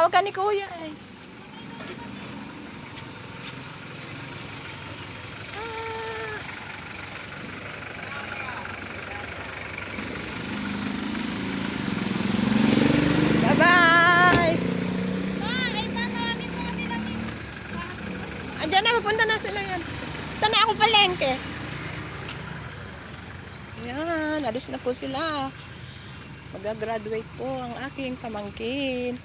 Tumawag ka ni Kuya eh. Bye-bye! Ay, tatawagin mo kasi lang yung... Andiyan na, mapunta na sila yan. Punta na ako palengke. Yan, alis na po sila. Mag-graduate po ang aking pamangkin.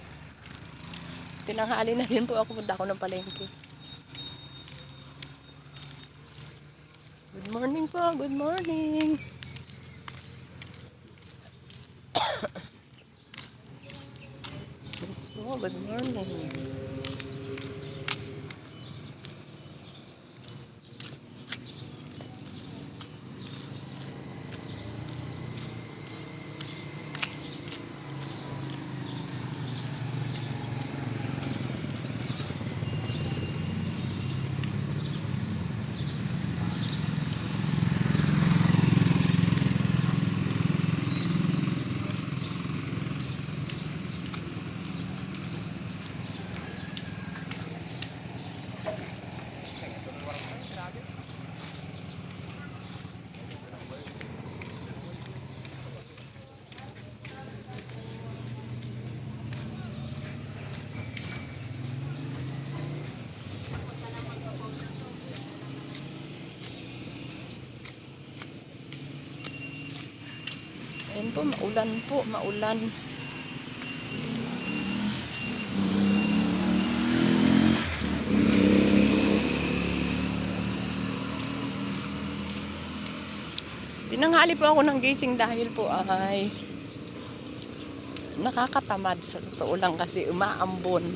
Tinanghali na din po ako, punta ako ng palengke. Good morning po, good morning. Yes po, good morning. Ayan po, maulan po, maulan. Tinanghali po ako ng gising dahil po ay nakakatamad sa totoo lang kasi umaambon.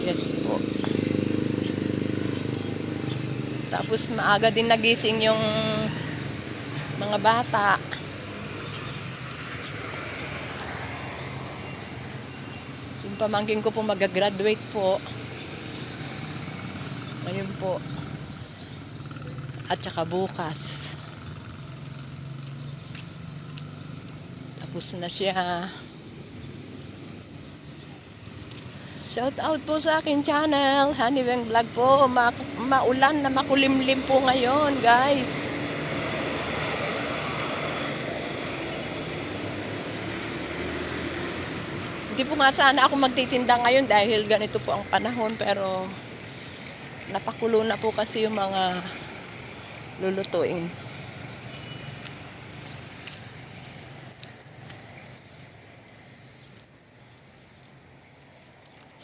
Yes po. Tapos maaga din nagising yung mga bata. Yung pamangkin ko po mag-graduate po. Ngayon po. At saka bukas. Tapos na siya. Shout out po sa akin channel, Honeybang Vlog po. Maulan na makulimlim po ngayon, guys. Hindi po nga sana ako magtitinda ngayon dahil ganito po ang panahon, pero napakulo na po kasi yung mga lulutuin.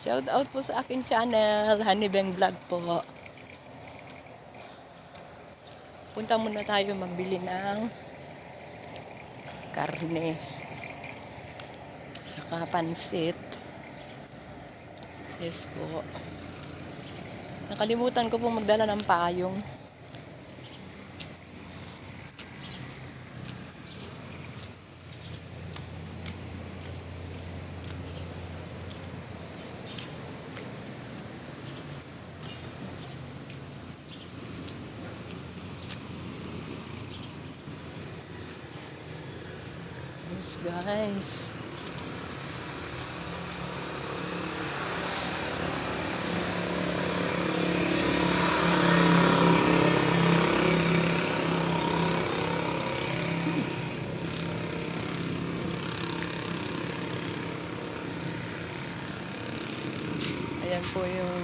Shout out po sa akin channel, Honeybang Vlog po. Punta muna tayo magbili ng karne. Tsaka pansit. Yes po. Nakalimutan ko po magdala ng payong. Yes, guys. Ayan po yung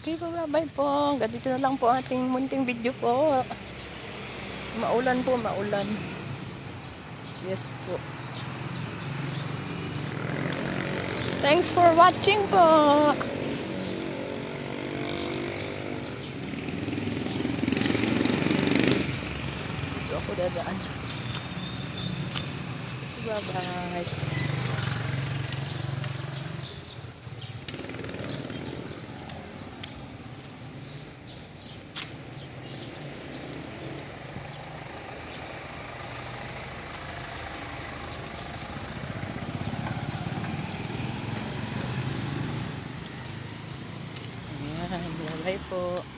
okay po, bye po. Ganito na lang po ating munting video po. Maulan po, maulan. Yes po. Thanks for watching po. Dito ako dadaan. Bye-bye. Ayan, bye-bye po.